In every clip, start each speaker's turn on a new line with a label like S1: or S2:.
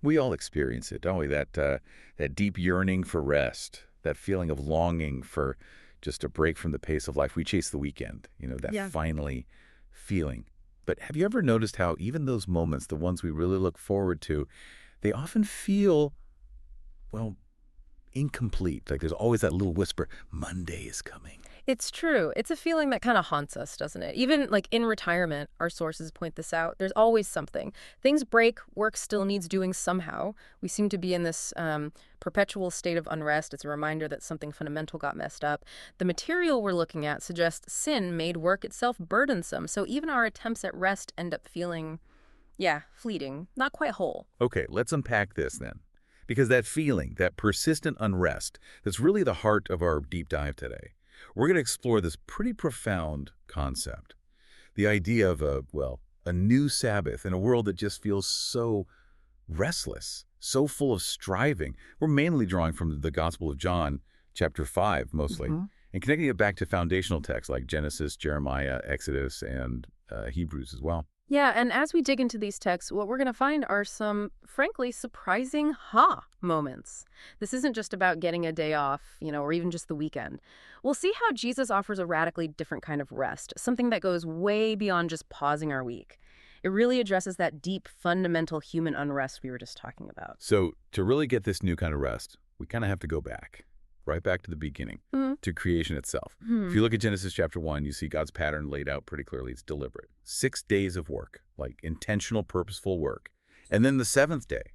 S1: We all experience it, don't we? That deep yearning for rest, that feeling of longing for just a break from the pace of life. We chase the weekend, that
S2: Yeah.
S1: finally feeling. But have you ever noticed how even those moments, the ones we really look forward to, they often feel, well, incomplete. Like there's always that little whisper, Monday is coming.
S2: It's true. It's a feeling that kind of haunts us, doesn't it? Even like in retirement, our sources point this out. There's always something. Things break, work still needs doing somehow. We seem to be in this perpetual state of unrest. It's a reminder that something fundamental got messed up. The material we're looking at suggests sin made work itself burdensome. So even our attempts at rest end up feeling, yeah, fleeting, not quite whole.
S1: Okay, let's unpack this then. Because that feeling, that persistent unrest, that's really the heart of our deep dive today. We're going to explore this pretty profound concept. The idea of a new Sabbath in a world that just feels so restless, so full of striving. We're mainly drawing from the Gospel of John, chapter 5, mostly, and connecting it back to foundational texts like Genesis, Jeremiah, Exodus, and Hebrews as well.
S2: Yeah, and as we dig into these texts, what we're going to find are some, frankly, surprising ha moments. This isn't just about getting a day off, or even just the weekend. We'll see how Jesus offers a radically different kind of rest, something that goes way beyond just pausing our week. It really addresses that deep, fundamental human unrest we were just talking about.
S1: So to really get this new kind of rest, we kind of have to go back, right back to the beginning, to creation itself. If you look at Genesis chapter 1, you see God's pattern laid out pretty clearly. It's deliberate. 6 days of work, like intentional, purposeful work. And then the seventh day,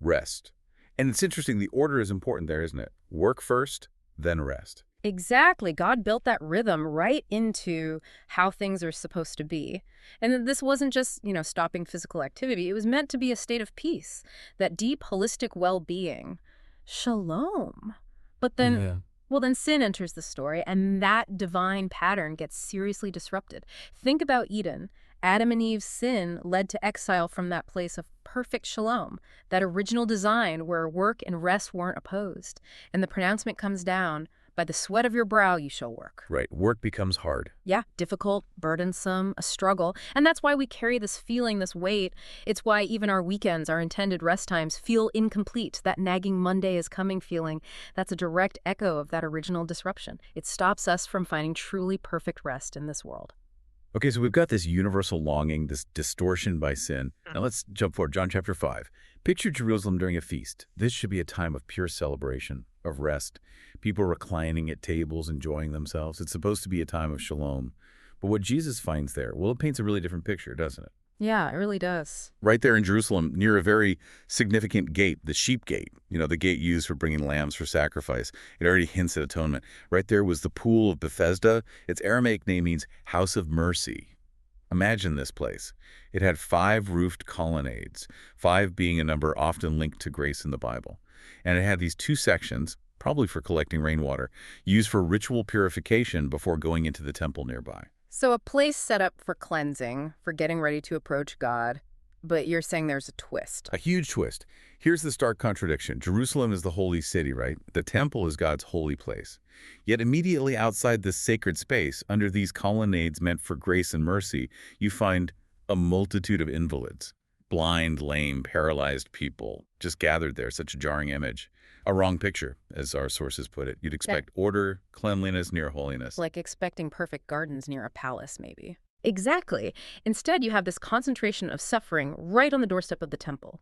S1: rest. And it's interesting, the order is important there, isn't it? Work first, then rest.
S2: Exactly. God built that rhythm right into how things are supposed to be. And this wasn't just, stopping physical activity. It was meant to be a state of peace, that deep, holistic well-being. Shalom. But then,
S1: Yeah.
S2: well, then sin enters the story, and that divine pattern gets seriously disrupted. Think about Eden. Adam and Eve's sin led to exile from that place of perfect shalom, that original design where work and rest weren't opposed. And the pronouncement comes down, by the sweat of your brow you shall work.
S1: Right. Work becomes hard.
S2: Yeah, difficult, burdensome, a struggle. And that's why we carry this feeling, this weight. It's why even our weekends, our intended rest times, feel incomplete. That nagging Monday is coming feeling, that's a direct echo of that original disruption. It stops us from finding truly perfect rest in this world.
S1: Okay, so we've got this universal longing, this distortion by sin. Now let's jump forward. John chapter 5. Picture Jerusalem during a feast. This should be a time of pure celebration, of rest. People reclining at tables, enjoying themselves. It's supposed to be a time of shalom. But what Jesus finds there, well, it paints a really different picture, doesn't it?
S2: Yeah, it really does.
S1: Right there in Jerusalem, near a very significant gate, the sheep gate, the gate used for bringing lambs for sacrifice. It already hints at atonement. Right there was the pool of Bethesda. Its Aramaic name means house of mercy. Imagine this place. It had 5 roofed colonnades, 5 being a number often linked to grace in the Bible. And it had these 2 sections, probably for collecting rainwater, used for ritual purification before going into the temple nearby.
S2: So a place set up for cleansing, for getting ready to approach God, but you're saying there's a twist.
S1: A huge twist. Here's the stark contradiction. Jerusalem is the holy city, right? The temple is God's holy place. Yet immediately outside this sacred space, under these colonnades meant for grace and mercy, you find a multitude of invalids. Blind, lame, paralyzed people just gathered there, such a jarring image. A wrong picture, as our sources put it. You'd expect order, cleanliness near holiness.
S2: Like expecting perfect gardens near a palace, maybe. Exactly. Instead, you have this concentration of suffering right on the doorstep of the temple.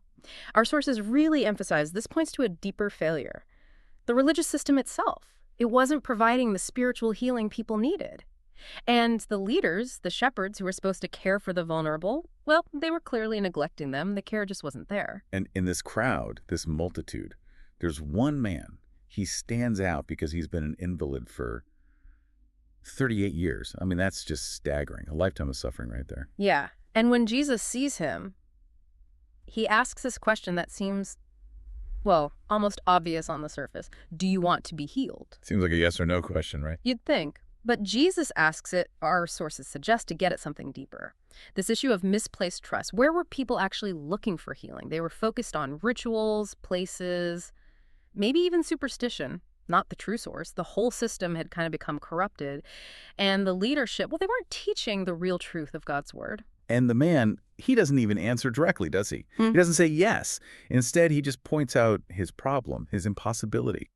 S2: Our sources really emphasize this points to a deeper failure. The religious system itself. It wasn't providing the spiritual healing people needed. And the leaders, the shepherds who were supposed to care for the vulnerable, well, they were clearly neglecting them. The care just wasn't there.
S1: And in this crowd, this multitude, there's one man. He stands out because he's been an invalid for 38 years. I mean, that's just staggering. A lifetime of suffering right there.
S2: Yeah. And when Jesus sees him, he asks this question that seems, well, almost obvious on the surface. Do you want to be healed?
S1: Seems like a yes or no question, right?
S2: You'd think. But Jesus asks it, our sources suggest, to get at something deeper. This issue of misplaced trust. Where were people actually looking for healing? They were focused on rituals, places, maybe even superstition, not the true source. The whole system had kind of become corrupted. And the leadership, well, they weren't teaching the real truth of God's word.
S1: And the man, he doesn't even answer directly, does he?
S2: Hmm.
S1: He doesn't say yes. Instead, he just points out his problem, his impossibility.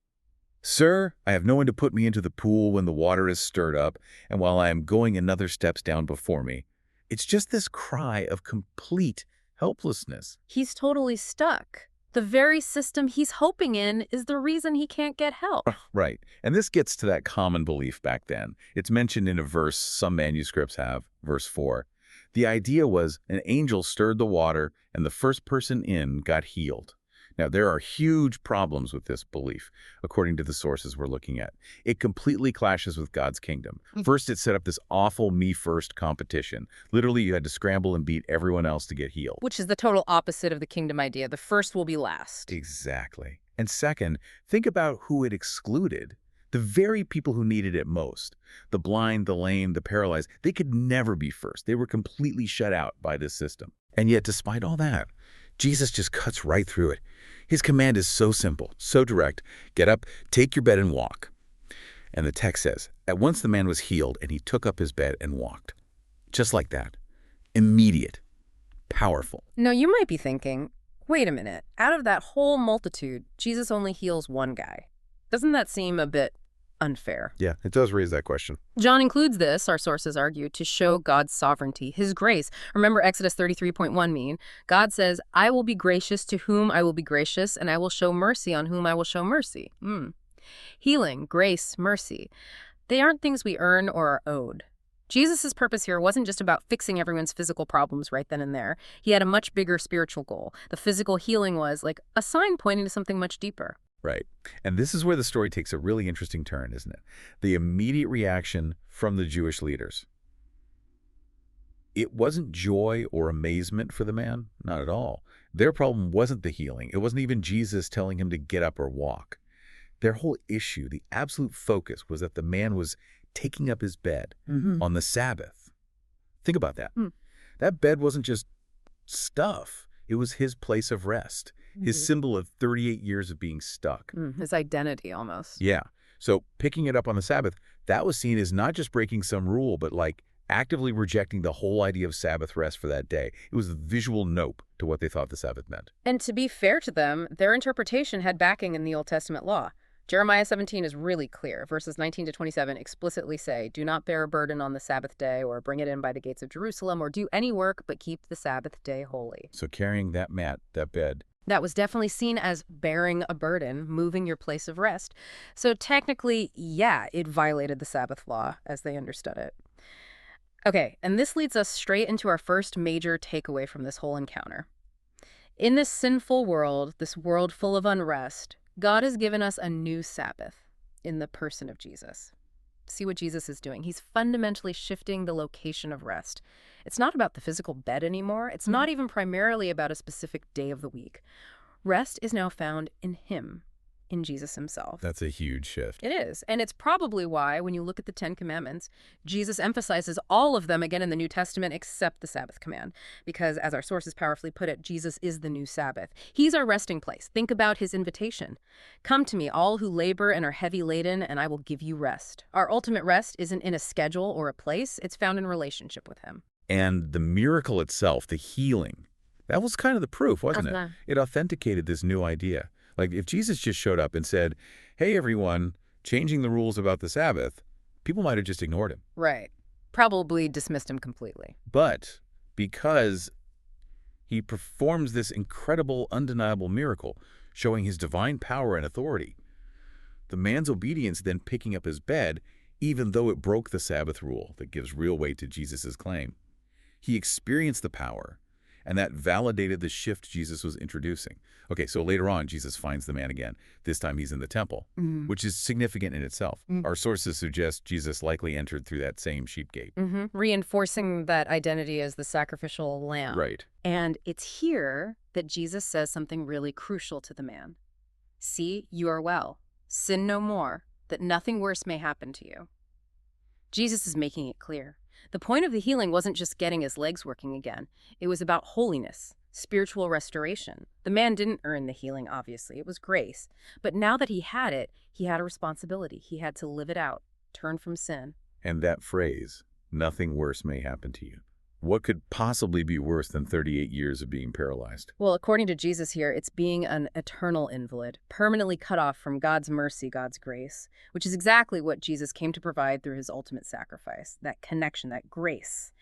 S1: Sir, I have no one to put me into the pool when the water is stirred up, and while I am going another steps down before me. It's just this cry of complete helplessness.
S2: He's totally stuck. The very system he's hoping in is the reason he can't get help.
S1: Right. And this gets to that common belief back then. It's mentioned in a verse some manuscripts have, verse 4. The idea was an angel stirred the water and the first person in got healed. Now, there are huge problems with this belief, according to the sources we're looking at. It completely clashes with God's kingdom. First, it set up this awful me-first competition. Literally, you had to scramble and beat everyone else to get healed.
S2: Which is the total opposite of the kingdom idea. The first will be last.
S1: Exactly. And second, think about who it excluded. The very people who needed it most. The blind, the lame, the paralyzed, they could never be first. They were completely shut out by this system. And yet, despite all that, Jesus just cuts right through it. His command is so simple, so direct. Get up, take your bed and walk. And the text says, at once the man was healed and he took up his bed and walked. Just like that. Immediate. Powerful.
S2: Now, you might be thinking, wait a minute, out of that whole multitude, Jesus only heals one guy. Doesn't that seem a bit unfair?
S1: Yeah, it does raise that question.
S2: John includes this, our sources argue, to show God's sovereignty, his grace. Remember Exodus 33.1 mean? God says, I will be gracious to whom I will be gracious, and I will show mercy on whom I will show mercy. Healing, grace, mercy. They aren't things we earn or are owed. Jesus' purpose here wasn't just about fixing everyone's physical problems right then and there. He had a much bigger spiritual goal. The physical healing was like a sign pointing to something much deeper.
S1: Right. And this is where the story takes a really interesting turn, isn't it? The immediate reaction from the Jewish leaders. It wasn't joy or amazement for the man, not at all. Their problem wasn't the healing. It wasn't even Jesus telling him to get up or walk. Their whole issue, the absolute focus, was that the man was taking up his bed on the Sabbath. Think about that. That bed wasn't just stuff. It was his place of rest. His symbol of 38 years of being stuck.
S2: His identity, almost.
S1: Yeah. So picking it up on the Sabbath, that was seen as not just breaking some rule, but like actively rejecting the whole idea of Sabbath rest for that day. It was a visual nope to what they thought the Sabbath meant.
S2: And to be fair to them, their interpretation had backing in the Old Testament law. Jeremiah 17 is really clear. Verses 19 to 27 explicitly say, do not bear a burden on the Sabbath day or bring it in by the gates of Jerusalem or do any work but keep the Sabbath day holy.
S1: So carrying that mat, that bed.
S2: That was definitely seen as bearing a burden, moving your place of rest. So technically, yeah, it violated the Sabbath law as they understood it. Okay, and this leads us straight into our first major takeaway from this whole encounter. In this sinful world, this world full of unrest, God has given us a new Sabbath in the person of Jesus. See what Jesus is doing. He's fundamentally shifting the location of rest. It's not about the physical bed anymore. It's not even primarily about a specific day of the week. Rest is now found in him, in Jesus himself.
S1: That's a huge shift.
S2: It is. And it's probably why, when you look at the 10 Commandments, Jesus emphasizes all of them again in the New Testament except the Sabbath command. Because, as our sources powerfully put it, Jesus is the new Sabbath. He's our resting place. Think about his invitation. Come to me, all who labor and are heavy laden, and I will give you rest. Our ultimate rest isn't in a schedule or a place. It's found in relationship with him.
S1: And the miracle itself, the healing, that was kind of the proof, wasn't it? It authenticated this new idea. Like if Jesus just showed up and said, hey, everyone, changing the rules about the Sabbath, people might have just ignored him.
S2: Right. Probably dismissed him completely.
S1: But because he performs this incredible, undeniable miracle, showing his divine power and authority, the man's obedience then picking up his bed, even though it broke the Sabbath rule that gives real weight to Jesus' claim. He experienced the power, and that validated the shift Jesus was introducing. Okay, so later on, Jesus finds the man again. This time he's in the temple, which is significant in itself. Our sources suggest Jesus likely entered through that same sheep gate.
S2: Reinforcing that identity as the sacrificial lamb.
S1: Right.
S2: And it's here that Jesus says something really crucial to the man. See, you are well. Sin no more, that nothing worse may happen to you. Jesus is making it clear. The point of the healing wasn't just getting his legs working again. It was about holiness, spiritual restoration. The man didn't earn the healing, obviously. It was grace. But now that he had it, he had a responsibility. He had to live it out, turn from sin.
S1: And that phrase, nothing worse may happen to you. What could possibly be worse than 38 years of being paralyzed?
S2: Well, according to Jesus here, it's being an eternal invalid, permanently cut off from God's mercy, God's grace, which is exactly what Jesus came to provide through his ultimate sacrifice, that connection, that grace.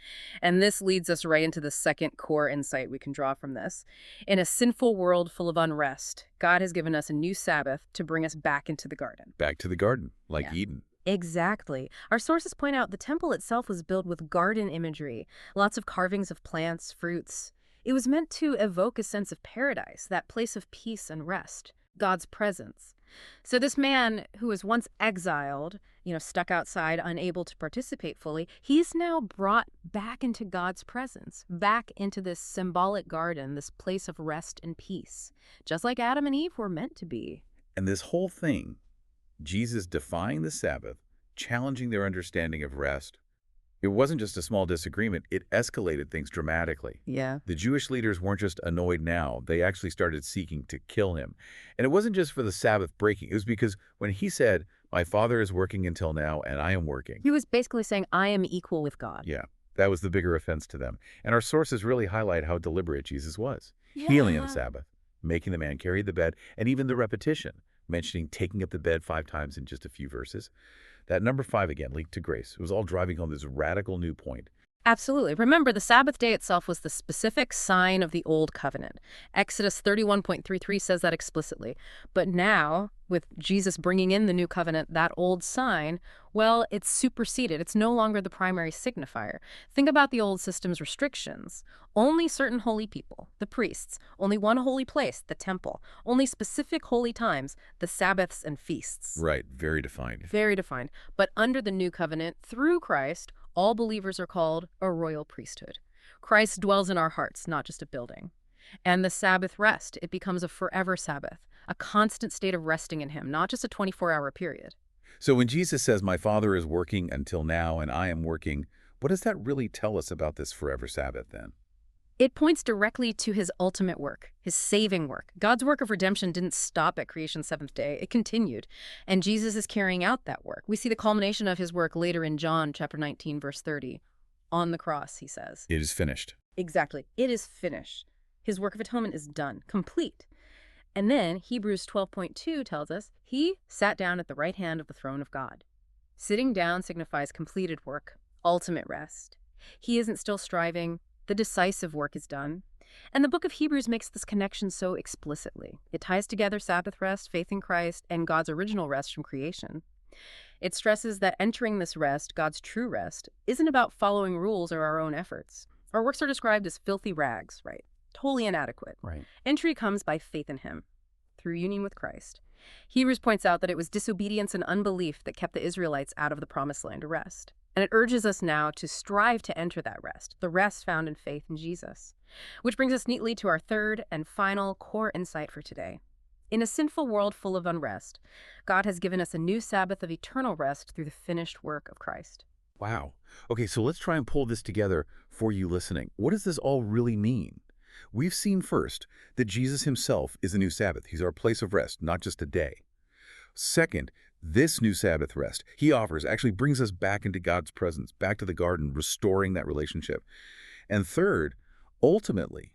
S2: And this leads us right into the second core insight we can draw from this. In a sinful world full of unrest, God has given us a new Sabbath to bring us back into the garden.
S1: Back to the garden, like
S2: Yeah.
S1: Eden.
S2: Exactly. Our sources point out the temple itself was built with garden imagery, lots of carvings of plants, fruits. It was meant to evoke a sense of paradise, that place of peace and rest, God's presence. So this man who was once exiled, stuck outside, unable to participate fully, he's now brought back into God's presence, back into this symbolic garden, this place of rest and peace, just like Adam and Eve were meant to be.
S1: And this whole thing, Jesus defying the Sabbath, challenging their understanding of rest, it wasn't just a small disagreement, it escalated things dramatically.
S2: Yeah.
S1: The Jewish leaders weren't just annoyed now, they actually started seeking to kill him. And it wasn't just for the Sabbath breaking, it was because when he said, "My Father is working until now, and I am working."
S2: He was basically saying, I am equal with God.
S1: Yeah, that was the bigger offense to them. And our sources really highlight how deliberate Jesus was. Healing on the Sabbath, making the man carry the bed, and even the repetition, mentioning taking up the bed 5 times in just a few verses. That number 5 again linked to grace. It was all driving home this radical new point.
S2: Absolutely. Remember, the Sabbath day itself was the specific sign of the Old Covenant. Exodus 31.33 says that explicitly. But now, with Jesus bringing in the new covenant, that old sign, well, it's superseded. It's no longer the primary signifier. Think about the old system's restrictions. Only certain holy people, the priests, only one holy place, the temple, only specific holy times, the Sabbaths and feasts.
S1: Right, very defined.
S2: Very defined. But under the new covenant, through Christ, all believers are called a royal priesthood. Christ dwells in our hearts, not just a building. And the Sabbath rest, it becomes a forever Sabbath, a constant state of resting in him, not just a 24-hour period.
S1: So when Jesus says, "My Father is working until now, and I am working," what does that really tell us about this forever Sabbath then?
S2: It points directly to his ultimate work, his saving work. God's work of redemption didn't stop at creation's seventh day. It continued. And Jesus is carrying out that work. We see the culmination of his work later in John chapter 19, verse 30. On the cross, he says.
S1: It is finished.
S2: Exactly. It is finished. His work of atonement is done, complete. And then Hebrews 12.2 tells us he sat down at the right hand of the throne of God. Sitting down signifies completed work, ultimate rest. He isn't still striving. The decisive work is done. And the book of Hebrews makes this connection so explicitly. It ties together Sabbath rest, faith in Christ, and God's original rest from creation. It stresses that entering this rest, God's true rest, isn't about following rules or our own efforts. Our works are described as filthy rags, right? Totally inadequate.
S1: Right.
S2: Entry comes by faith in him, through union with Christ. Hebrews points out that it was disobedience and unbelief that kept the Israelites out of the promised land to rest. And it urges us now to strive to enter that rest, the rest found in faith in Jesus. Which brings us neatly to our third and final core insight for today. In a sinful world full of unrest, God has given us a new Sabbath of eternal rest through the finished work of Christ.
S1: Wow. Okay, so let's try and pull this together for you listening. What does this all really mean? We've seen first that Jesus himself is the new Sabbath. He's our place of rest, not just a day. Second, this new Sabbath rest he offers actually brings us back into God's presence, back to the garden, restoring that relationship. And third, ultimately,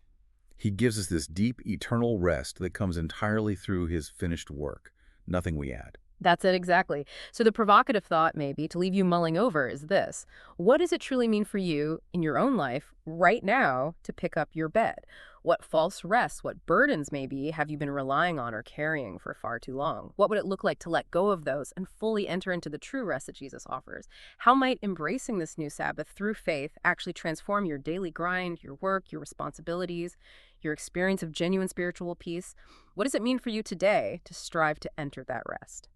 S1: he gives us this deep, eternal rest that comes entirely through his finished work. Nothing we add.
S2: That's it exactly. So the provocative thought, maybe, to leave you mulling over is this. What does it truly mean for you in your own life right now to pick up your bed? What false rests, what burdens maybe have you been relying on or carrying for far too long? What would it look like to let go of those and fully enter into the true rest that Jesus offers? How might embracing this new Sabbath through faith actually transform your daily grind, your work, your responsibilities, your experience of genuine spiritual peace? What does it mean for you today to strive to enter that rest?